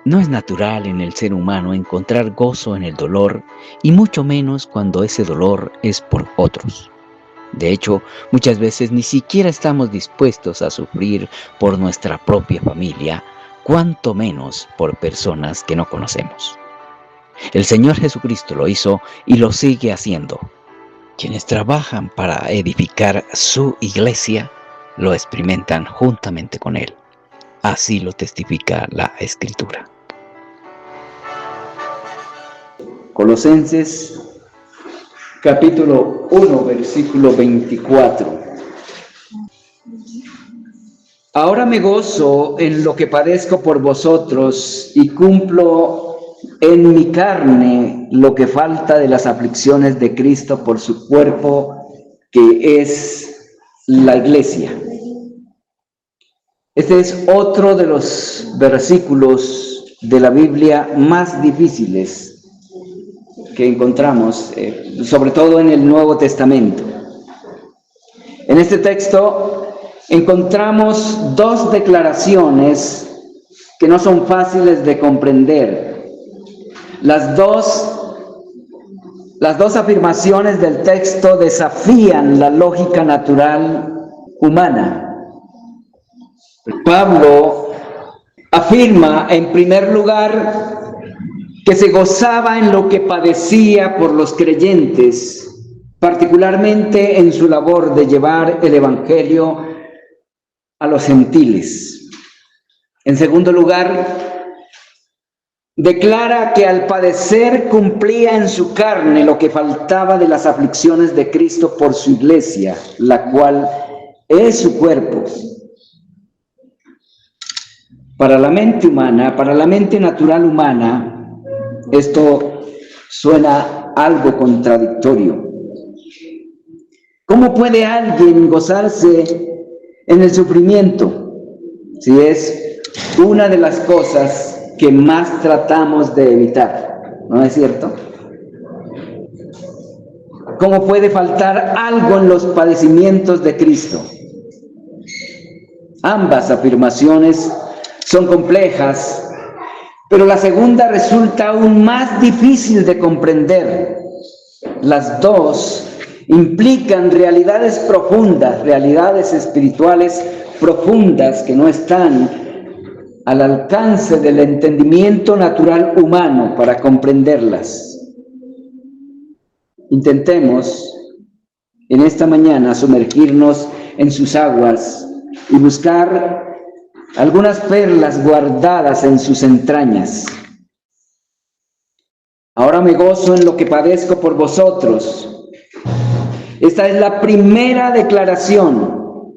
No es natural en el ser humano encontrar gozo en el dolor, y mucho menos cuando ese dolor es por otros. De hecho, muchas veces ni siquiera estamos dispuestos a sufrir por nuestra propia familia, cuanto menos por personas que no conocemos. El Señor Jesucristo lo hizo y lo sigue haciendo. Quienes trabajan para edificar su iglesia lo experimentan juntamente con Él. Así lo testifica la Escritura. Colosenses capítulo 1, versículo 24. Ahora me gozo en lo que padezco por vosotros y cumplo en mi carne lo que falta de las aflicciones de Cristo por su cuerpo, que es la iglesia. Este es otro de los versículos de la Biblia más difíciles que encontramos, sobre todo en el Nuevo Testamento. En este texto encontramos dos declaraciones que no son fáciles de comprender. Las dos afirmaciones del texto desafían la lógica natural humana. Pablo afirma, en primer lugar, que se gozaba en lo que padecía por los creyentes, particularmente en su labor de llevar el evangelio a los gentiles. En segundo lugar, declara que al padecer cumplía en su carne lo que faltaba de las aflicciones de Cristo por su iglesia, la cual es su cuerpo. Para la mente humana, para la mente natural humana, esto suena algo contradictorio. ¿Cómo puede alguien gozarse en el sufrimiento si es una de las cosas que más tratamos de evitar? ¿No es cierto? ¿Cómo puede faltar algo en los padecimientos de Cristo? Ambas afirmaciones son complejas, pero la segunda resulta aún más difícil de comprender. Las dos implican realidades profundas, realidades espirituales profundas que no están al alcance del entendimiento natural humano para comprenderlas. Intentemos en esta mañana sumergirnos en sus aguas y buscar algunas perlas guardadas en sus entrañas. Ahora me gozo en lo que padezco por vosotros. Esta es la primera declaración.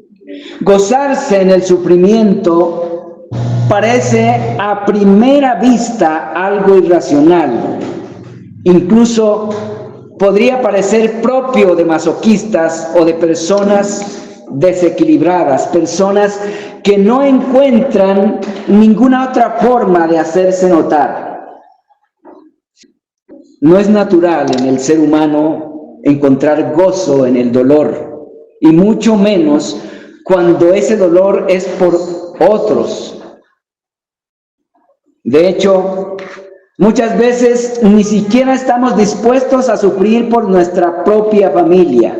Gozarse en el sufrimiento parece a primera vista algo irracional. Incluso podría parecer propio de masoquistas o de personas desequilibradas, personas que no encuentran ninguna otra forma de hacerse notar. No es natural en el ser humano encontrar gozo en el dolor, y mucho menos cuando ese dolor es por otros. De hecho, muchas veces ni siquiera estamos dispuestos a sufrir por nuestra propia familia,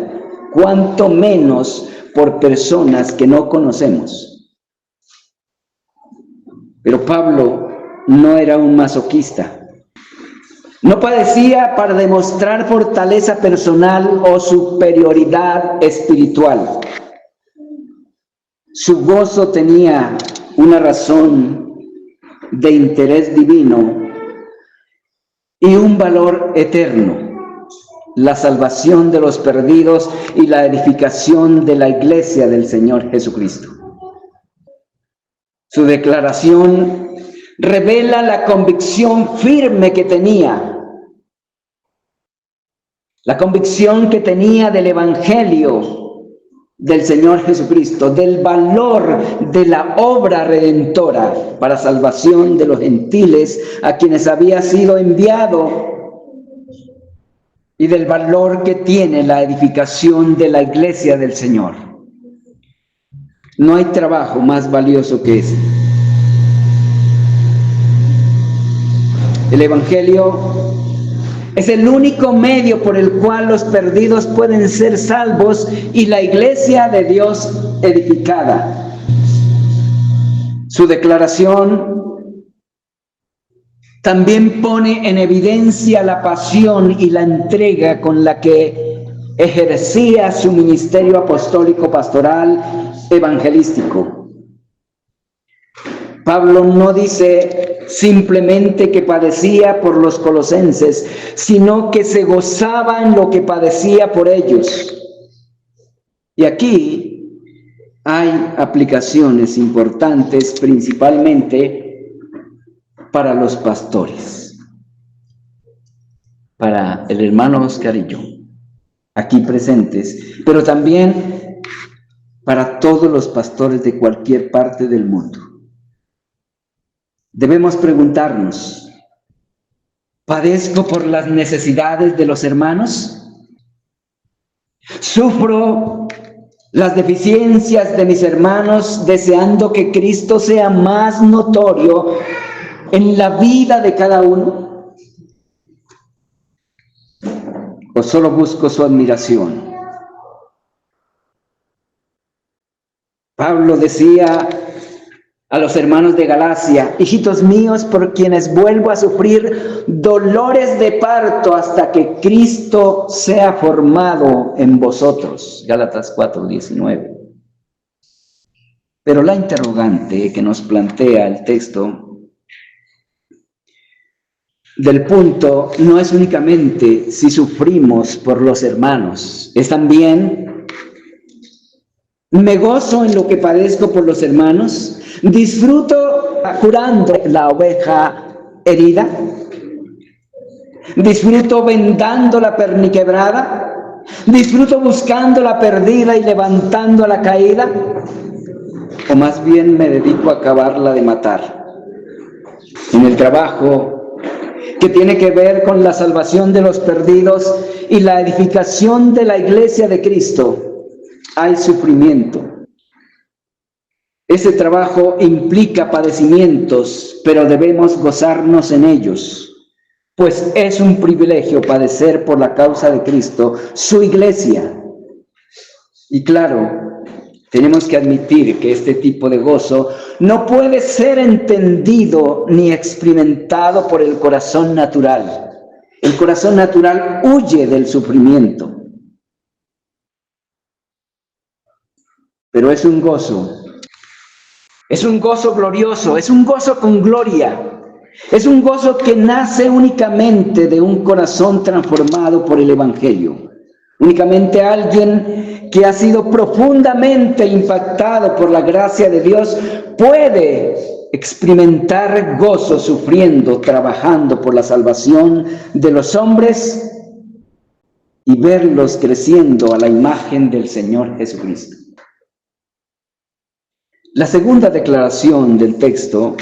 cuanto menos por personas que no conocemos. Pero Pablo no era un masoquista. No padecía para demostrar fortaleza personal o superioridad espiritual. Su gozo tenía una razón de interés divino y un valor eterno: la salvación de los perdidos y la edificación de la iglesia del Señor Jesucristo. Su declaración revela la convicción firme que tenía, la convicción que tenía del Evangelio del Señor Jesucristo, del valor de la obra redentora para salvación de los gentiles a quienes había sido enviado, y del valor que tiene la edificación de la iglesia del Señor. No hay trabajo más valioso que ese. El Evangelio es el único medio por el cual los perdidos pueden ser salvos y la iglesia de Dios edificada. Su declaración también pone en evidencia la pasión y la entrega con la que ejercía su ministerio apostólico, pastoral, evangelístico. Pablo no dice simplemente que padecía por los colosenses, sino que se gozaba en lo que padecía por ellos. Y aquí hay aplicaciones importantes, principalmente para los pastores, para el hermano Oscar y yo, aquí presentes, pero también para todos los pastores de cualquier parte del mundo. Debemos preguntarnos, ¿padezco por las necesidades de los hermanos? ¿Sufro las deficiencias de mis hermanos deseando que Cristo sea más notorio en la vida de cada uno? ¿O solo busco su admiración? Pablo decía a los hermanos de Galacia: hijitos míos, por quienes vuelvo a sufrir dolores de parto hasta que Cristo sea formado en vosotros. Gálatas 4:19. Pero la interrogante que nos plantea el texto del punto no es únicamente si sufrimos por los hermanos, es también: ¿me gozo en lo que padezco por los hermanos? ¿Disfruto curando la oveja herida? ¿Disfruto vendando la perniquebrada? ¿Disfruto buscando la perdida y levantando la caída? ¿O más bien me dedico a acabarla de matar? En el trabajo que tiene que ver con la salvación de los perdidos y la edificación de la iglesia de Cristo, hay sufrimiento. Ese trabajo implica padecimientos, pero debemos gozarnos en ellos, pues es un privilegio padecer por la causa de Cristo, su iglesia. Y claro, tenemos que admitir que este tipo de gozo no puede ser entendido ni experimentado por el corazón natural. El corazón natural huye del sufrimiento. Pero es un gozo glorioso, es un gozo con gloria, es un gozo que nace únicamente de un corazón transformado por el Evangelio. Únicamente alguien que ha sido profundamente impactado por la gracia de Dios puede experimentar gozo sufriendo, trabajando por la salvación de los hombres y verlos creciendo a la imagen del Señor Jesucristo. La segunda declaración del texto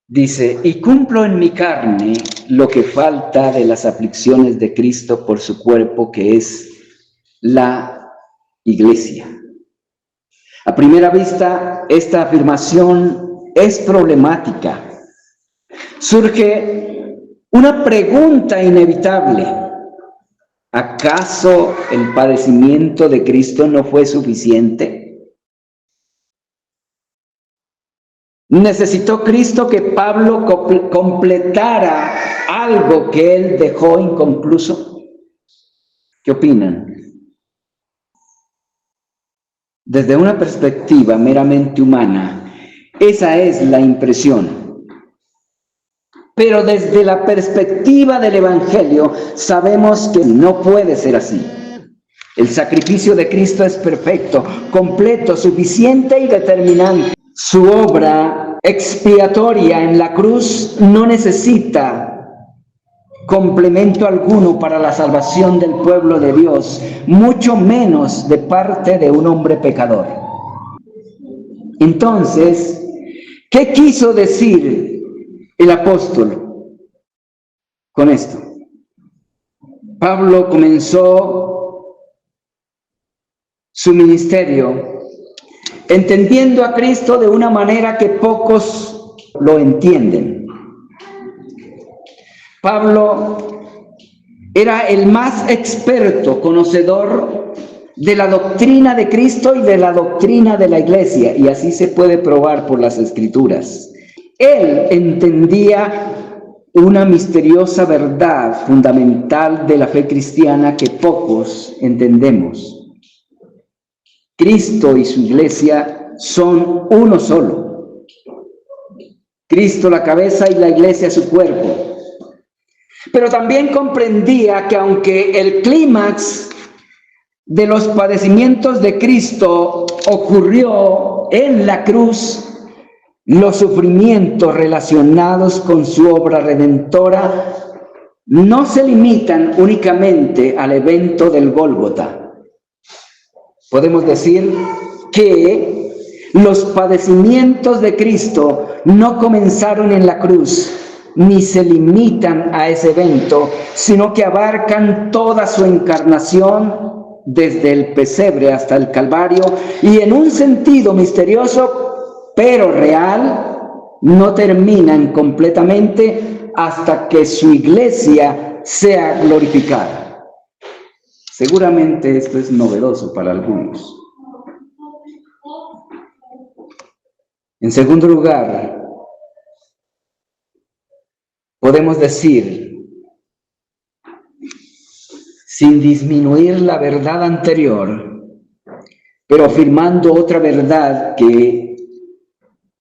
dice: y cumplo en mi carne lo que falta de las aflicciones de Cristo por su cuerpo, que es la iglesia. A primera vista, esta afirmación es problemática. Surge una pregunta inevitable: ¿acaso el padecimiento de Cristo no fue suficiente? ¿Necesitó Cristo que Pablo completara algo que él dejó inconcluso? ¿Qué opinan? Desde una perspectiva meramente humana, esa es la impresión. Pero desde la perspectiva del Evangelio, sabemos que no puede ser así. El sacrificio de Cristo es perfecto, completo, suficiente y determinante. Su obra expiatoria en la cruz no necesita complemento alguno para la salvación del pueblo de Dios, mucho menos de parte de un hombre pecador. Entonces, ¿qué quiso decir el apóstol con esto? Pablo comenzó su ministerio entendiendo a Cristo de una manera que pocos lo entienden. Pablo era el más experto conocedor de la doctrina de Cristo y de la doctrina de la iglesia, y así se puede probar por las Escrituras. Él entendía una misteriosa verdad fundamental de la fe cristiana que pocos entendemos. Cristo y su iglesia son uno solo. Cristo la cabeza y la iglesia su cuerpo. Pero también comprendía que aunque el clímax de los padecimientos de Cristo ocurrió en la cruz, los sufrimientos relacionados con su obra redentora no se limitan únicamente al evento del Gólgota. Podemos decir que los padecimientos de Cristo no comenzaron en la cruz, ni se limitan a ese evento, sino que abarcan toda su encarnación desde el pesebre hasta el Calvario, y en un sentido misterioso, pero real, no terminan completamente hasta que su iglesia sea glorificada. Seguramente esto es novedoso para algunos. En segundo lugar, podemos decir, sin disminuir la verdad anterior, pero afirmando otra verdad que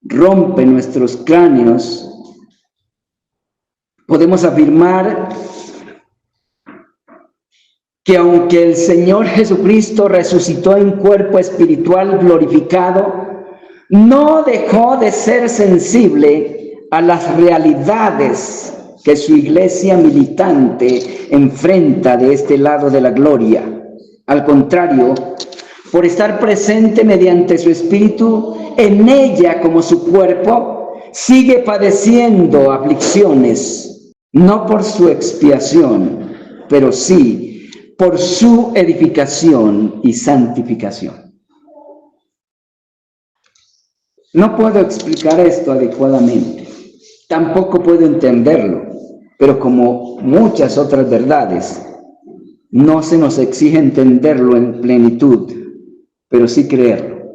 rompe nuestros cráneos, podemos afirmar que aunque el Señor Jesucristo resucitó en cuerpo espiritual glorificado, no dejó de ser sensible a las realidades que su iglesia militante enfrenta de este lado de la gloria. Al contrario, por estar presente mediante su espíritu en ella como su cuerpo, sigue padeciendo aflicciones, no por su expiación, pero sí por su edificación y santificación. No puedo explicar esto adecuadamente, tampoco puedo entenderlo, pero como muchas otras verdades, no se nos exige entenderlo en plenitud, pero sí creerlo.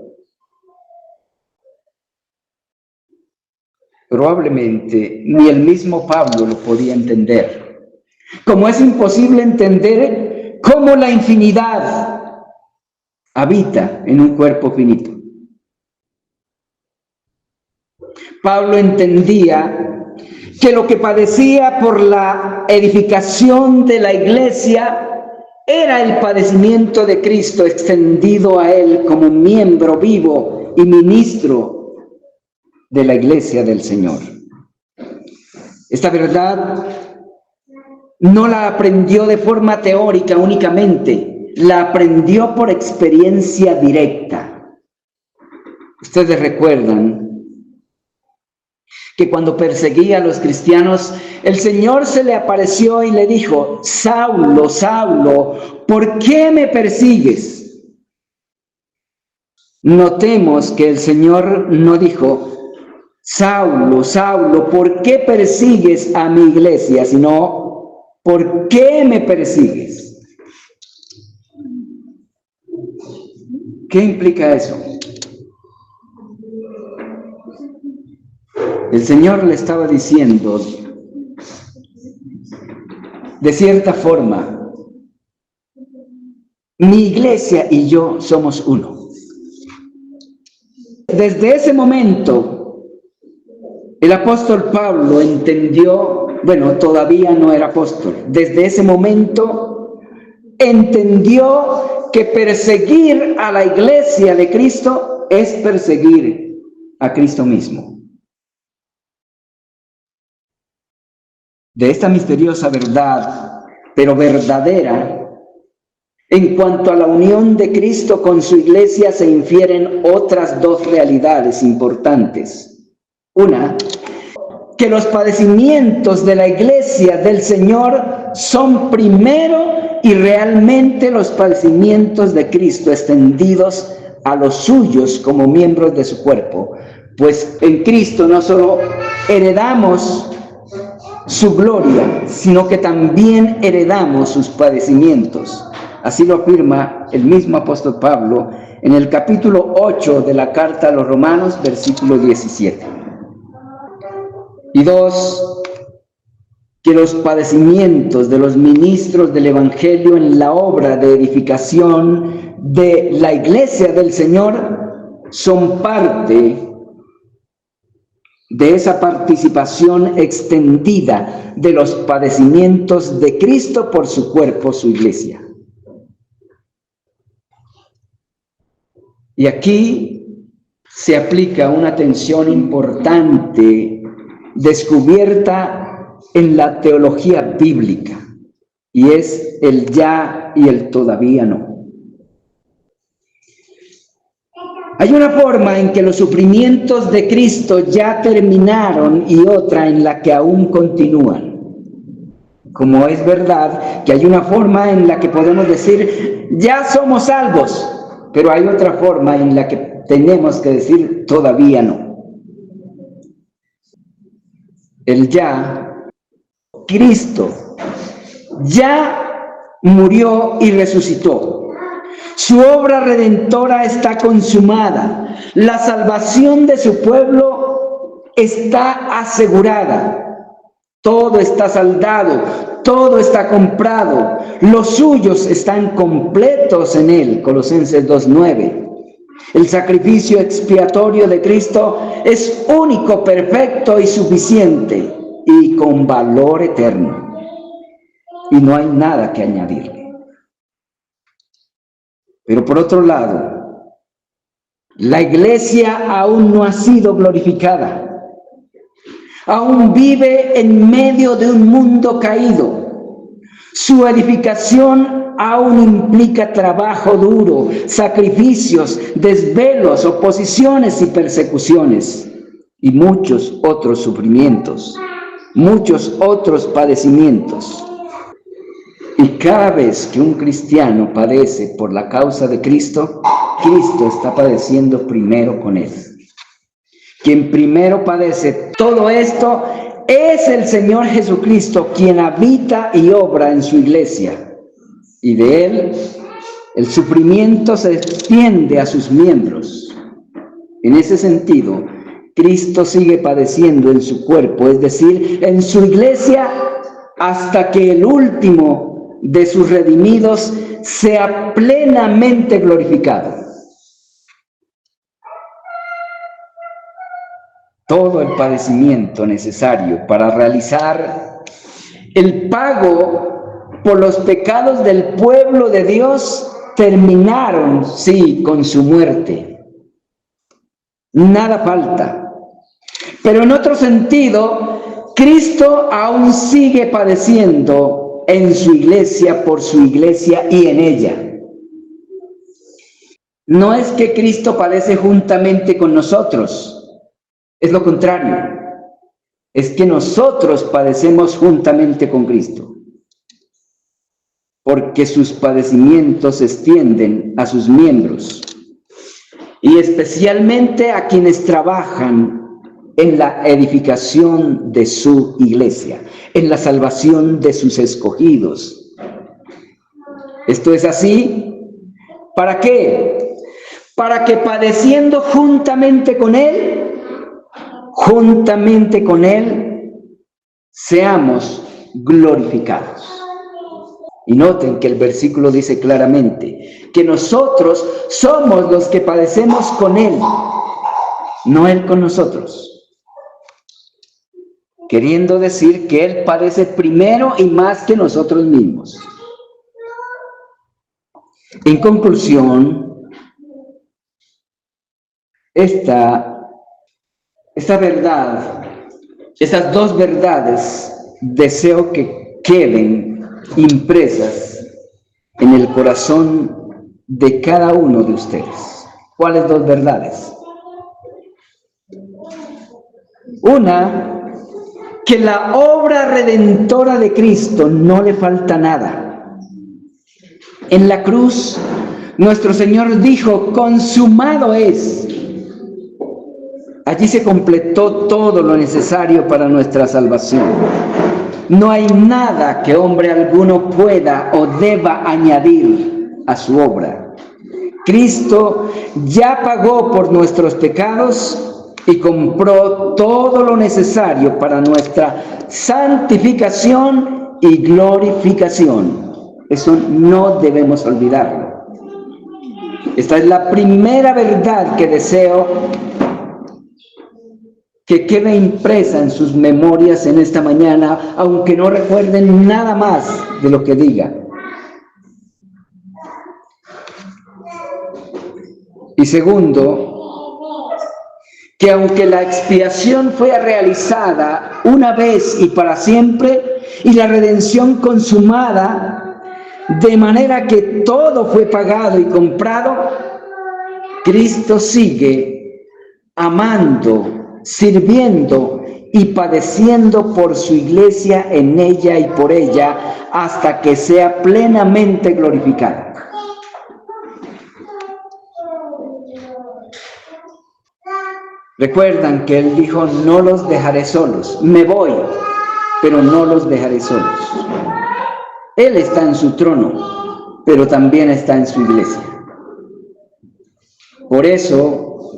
Probablemente ni el mismo Pablo lo podía entender, como es imposible entender cómo la infinidad habita en un cuerpo finito. Pablo entendía que lo que padecía por la edificación de la iglesia era el padecimiento de Cristo extendido a él como miembro vivo y ministro de la iglesia del Señor. Esta verdad no la aprendió de forma teórica únicamente, la aprendió por experiencia directa. Ustedes recuerdan que cuando perseguía a los cristianos, el Señor se le apareció y le dijo: Saulo, Saulo, ¿por qué me persigues? Notemos que el Señor no dijo: Saulo, Saulo, ¿por qué persigues a mi iglesia? Sino: ¿por qué me persigues? ¿Qué implica eso? El Señor le estaba diciendo, de cierta forma, mi iglesia y yo somos uno. Desde ese momento, el apóstol Pablo entendió, todavía no era apóstol, desde ese momento entendió que perseguir a la iglesia de Cristo es perseguir a Cristo mismo. De esta misteriosa verdad, pero verdadera, en cuanto a la unión de Cristo con su iglesia, se infieren otras dos realidades importantes. Una, que los padecimientos de la iglesia del Señor son primero y realmente los padecimientos de Cristo extendidos a los suyos como miembros de su cuerpo. Pues en Cristo no solo heredamos su gloria, sino que también heredamos sus padecimientos. Así lo afirma el mismo apóstol Pablo en el capítulo 8 de la carta a los Romanos, versículo 17. Y 2, que los padecimientos de los ministros del Evangelio en la obra de edificación de la iglesia del Señor son parte de esa participación extendida de los padecimientos de Cristo por su cuerpo, su iglesia. Y aquí se aplica una tensión importante descubierta en la teología bíblica, y es el ya y el todavía no. Hay una forma en que los sufrimientos de Cristo ya terminaron y otra en la que aún continúan. Como es verdad que hay una forma en la que podemos decir, ya somos salvos, pero hay otra forma en la que tenemos que decir, todavía no. El ya, Cristo, ya murió y resucitó. Su obra redentora está consumada. La salvación de su pueblo está asegurada. Todo está saldado, todo está comprado. Los suyos están completos en él. Colosenses 2:9. El sacrificio expiatorio de Cristo es único, perfecto y suficiente y con valor eterno. Y no hay nada que añadirle. Pero por otro lado, la iglesia aún no ha sido glorificada. Aún vive en medio de un mundo caído. Su edificación aún implica trabajo duro, sacrificios, desvelos, oposiciones y persecuciones, y muchos otros sufrimientos, muchos otros padecimientos. Y cada vez que un cristiano padece por la causa de Cristo, Cristo está padeciendo primero con él. Quien primero padece todo esto es el Señor Jesucristo, quien habita y obra en su iglesia. Y de él, el sufrimiento se extiende a sus miembros. En ese sentido, Cristo sigue padeciendo en su cuerpo, es decir, en su iglesia, hasta que el último de sus redimidos sea plenamente glorificado. Todo el padecimiento necesario para realizar el pago por los pecados del pueblo de Dios terminaron, sí, con su muerte. Nada falta. Pero en otro sentido, Cristo aún sigue padeciendo en su iglesia, por su iglesia y en ella. No es que Cristo padece juntamente con nosotros, es lo contrario. Es que nosotros padecemos juntamente con Cristo, porque sus padecimientos se extienden a sus miembros, y especialmente a quienes trabajan en la edificación de su iglesia, en la salvación de sus escogidos. Esto es así, ¿para qué? Para que padeciendo juntamente con Él, seamos glorificados. Y noten que el versículo dice claramente que nosotros somos los que padecemos con Él, no Él con nosotros. Queriendo decir que Él padece primero y más que nosotros mismos. En conclusión, esta verdad, estas dos verdades, deseo que queden impresas en el corazón de cada uno de ustedes. ¿Cuáles dos verdades? Una, que la obra redentora de Cristo no le falta nada. En la cruz, nuestro Señor dijo, consumado es. Allí se completó todo lo necesario para nuestra salvación. no hay nada que hombre alguno pueda o deba añadir a su obra. Cristo ya pagó por nuestros pecados y compró todo lo necesario para nuestra santificación y glorificación. Eso no debemos olvidarlo. Esta es la primera verdad que deseo que quede impresa en sus memorias en esta mañana, aunque no recuerden nada más de lo que diga. Y segundo, que aunque la expiación fue realizada una vez y para siempre, y la redención consumada, de manera que todo fue pagado y comprado, Cristo sigue amando, sirviendo y padeciendo por su iglesia, en ella y por ella, hasta que sea plenamente glorificado. Recuerdan que Él dijo, no los dejaré solos, me voy, pero no los dejaré solos. Él está en su trono, pero también está en su iglesia. Por eso,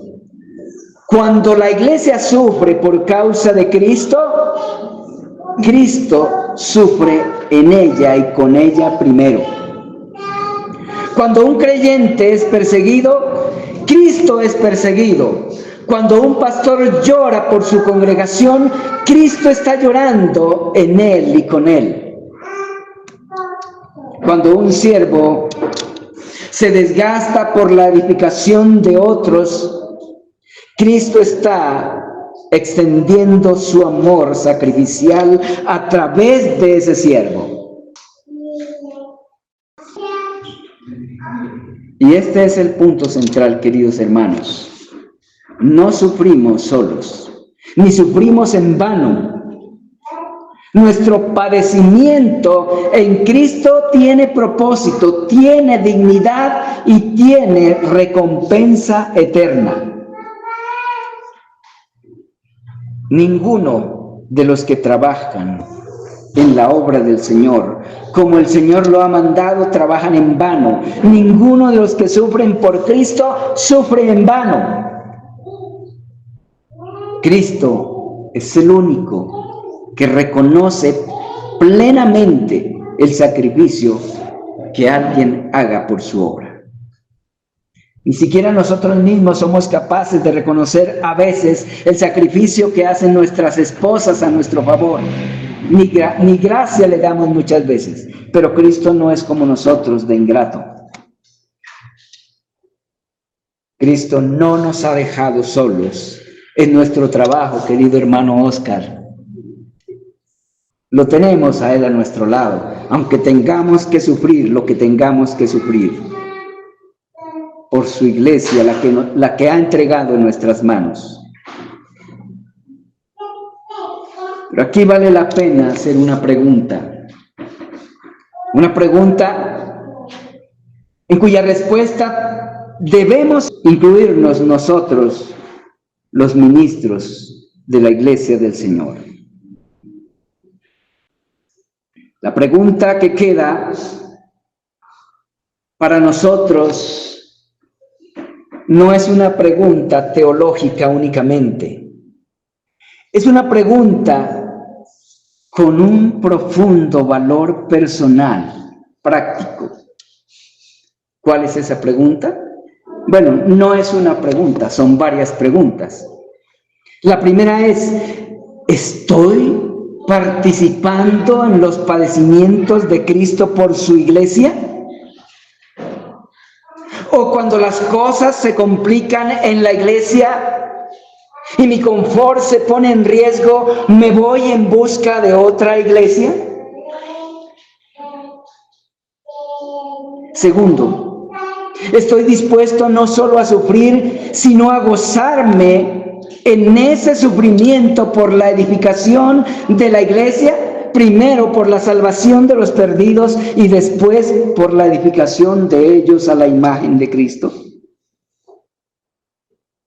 cuando la iglesia sufre por causa de Cristo, Cristo sufre en ella y con ella primero. Cuando un creyente es perseguido, Cristo es perseguido. Cuando un pastor llora por su congregación, Cristo está llorando en él y con él. Cuando un siervo se desgasta por la edificación de otros, Cristo está extendiendo su amor sacrificial a través de ese siervo. Y este es el punto central, queridos hermanos. No sufrimos solos, ni sufrimos en vano. Nuestro padecimiento en Cristo tiene propósito, tiene dignidad y tiene recompensa eterna. Ninguno de los que trabajan en la obra del Señor, como el Señor lo ha mandado, trabajan en vano. Ninguno de los que sufren por Cristo sufre en vano. Cristo es el único que reconoce plenamente el sacrificio que alguien haga por su obra. Ni siquiera nosotros mismos somos capaces de reconocer a veces el sacrificio que hacen nuestras esposas a nuestro favor. Ni gracia le damos muchas veces, pero Cristo no es como nosotros de ingrato. Cristo no nos ha dejado solos en nuestro trabajo, querido hermano Oscar. Lo tenemos a Él a nuestro lado, aunque tengamos que sufrir lo que tengamos que sufrir por su iglesia, la que ha entregado en nuestras manos. Pero aquí vale la pena hacer una pregunta en cuya respuesta debemos incluirnos nosotros, los ministros de la iglesia del Señor. La pregunta que queda para nosotros no es una pregunta teológica únicamente. Es una pregunta con un profundo valor personal, práctico. ¿Cuál es esa pregunta? Bueno, no es una pregunta, son varias preguntas. La primera es, ¿estoy participando en los padecimientos de Cristo por su iglesia? ¿O cuando las cosas se complican en la iglesia y mi confort se pone en riesgo, me voy en busca de otra iglesia? Segundo, estoy dispuesto no solo a sufrir, sino a gozarme en ese sufrimiento por la edificación de la iglesia, primero por la salvación de los perdidos y después por la edificación de ellos a la imagen de Cristo.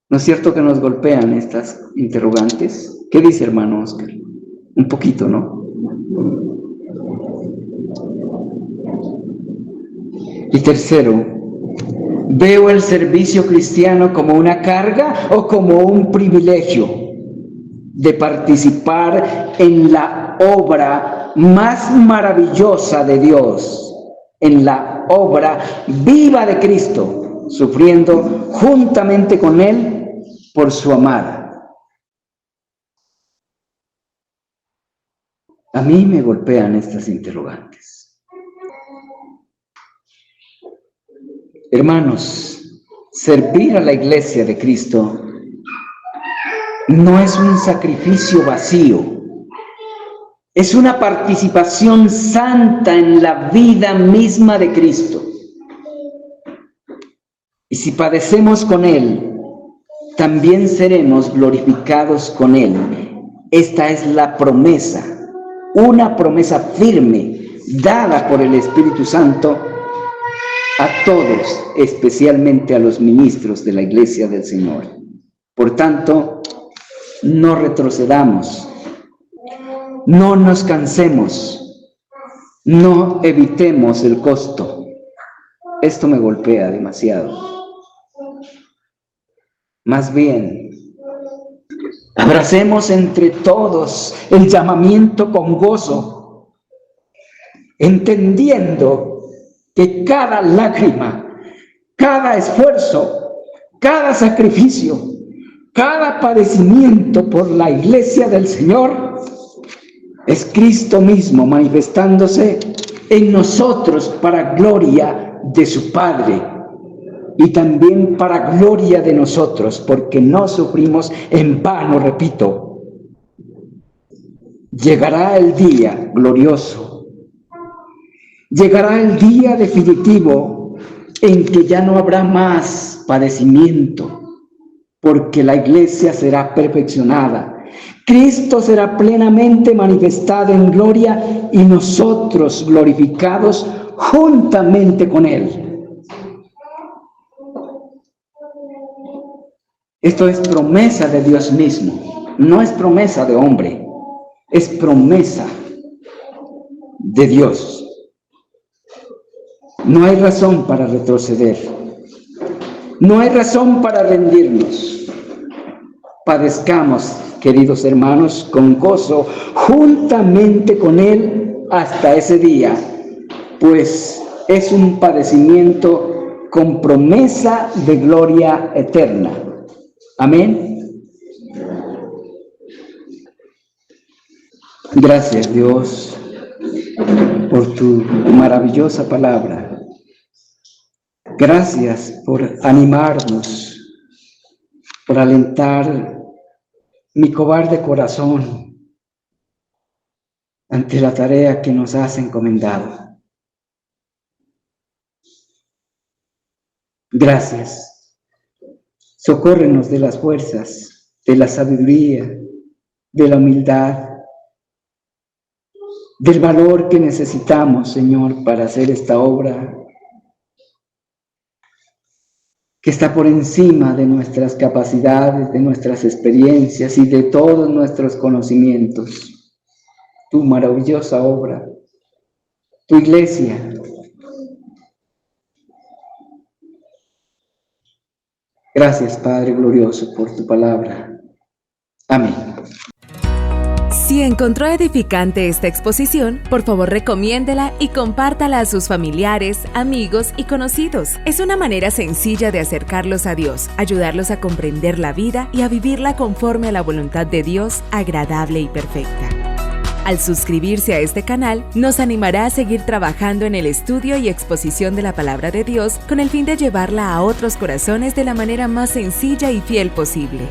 ¿No es cierto que nos golpean estas interrogantes? ¿Qué dice hermano Oscar? Un poquito, ¿no? Y tercero, ¿veo el servicio cristiano como una carga o como un privilegio de participar en la obra más maravillosa de Dios, en la obra viva de Cristo, sufriendo juntamente con Él por su amada? A mí me golpean estas interrogantes. Hermanos, servir a la iglesia de Cristo no es un sacrificio vacío, es una participación santa en la vida misma de Cristo. Y si padecemos con Él, también seremos glorificados con Él. Esta es la promesa, una promesa firme, dada por el Espíritu Santo a todos, especialmente a los ministros de la Iglesia del Señor. Por tanto, no retrocedamos, no nos cansemos, no evitemos el costo. Esto me golpea demasiado. Más bien, abracemos entre todos el llamamiento con gozo, entendiendo que cada lágrima, cada esfuerzo, cada sacrificio, cada padecimiento por la iglesia del Señor es Cristo mismo manifestándose en nosotros para gloria de su Padre y también para gloria de nosotros, porque no sufrimos en vano, repito. Llegará el día glorioso. Llegará el día definitivo en que ya no habrá más padecimiento, porque la iglesia será perfeccionada. Cristo será plenamente manifestado en gloria y nosotros glorificados juntamente con Él. Esto es promesa de Dios mismo, no es promesa de hombre, es promesa de Dios. No hay razón para retroceder. No hay razón para rendirnos. Padezcamos, queridos hermanos, con gozo, juntamente con Él hasta ese día, pues es un padecimiento con promesa de gloria eterna. Amén. Gracias, Dios, por tu maravillosa palabra. Gracias por animarnos, por alentar mi cobarde corazón ante la tarea que nos has encomendado. Gracias. Socórrenos de las fuerzas, de la sabiduría, de la humildad, del valor que necesitamos, Señor, para hacer esta obra que está por encima de nuestras capacidades, de nuestras experiencias y de todos nuestros conocimientos. Tu maravillosa obra, tu iglesia. Gracias, Padre glorioso, por tu palabra. Amén. Si encontró edificante esta exposición, por favor recomiéndela y compártala a sus familiares, amigos y conocidos. Es una manera sencilla de acercarlos a Dios, ayudarlos a comprender la vida y a vivirla conforme a la voluntad de Dios, agradable y perfecta. Al suscribirse a este canal, nos animará a seguir trabajando en el estudio y exposición de la Palabra de Dios con el fin de llevarla a otros corazones de la manera más sencilla y fiel posible.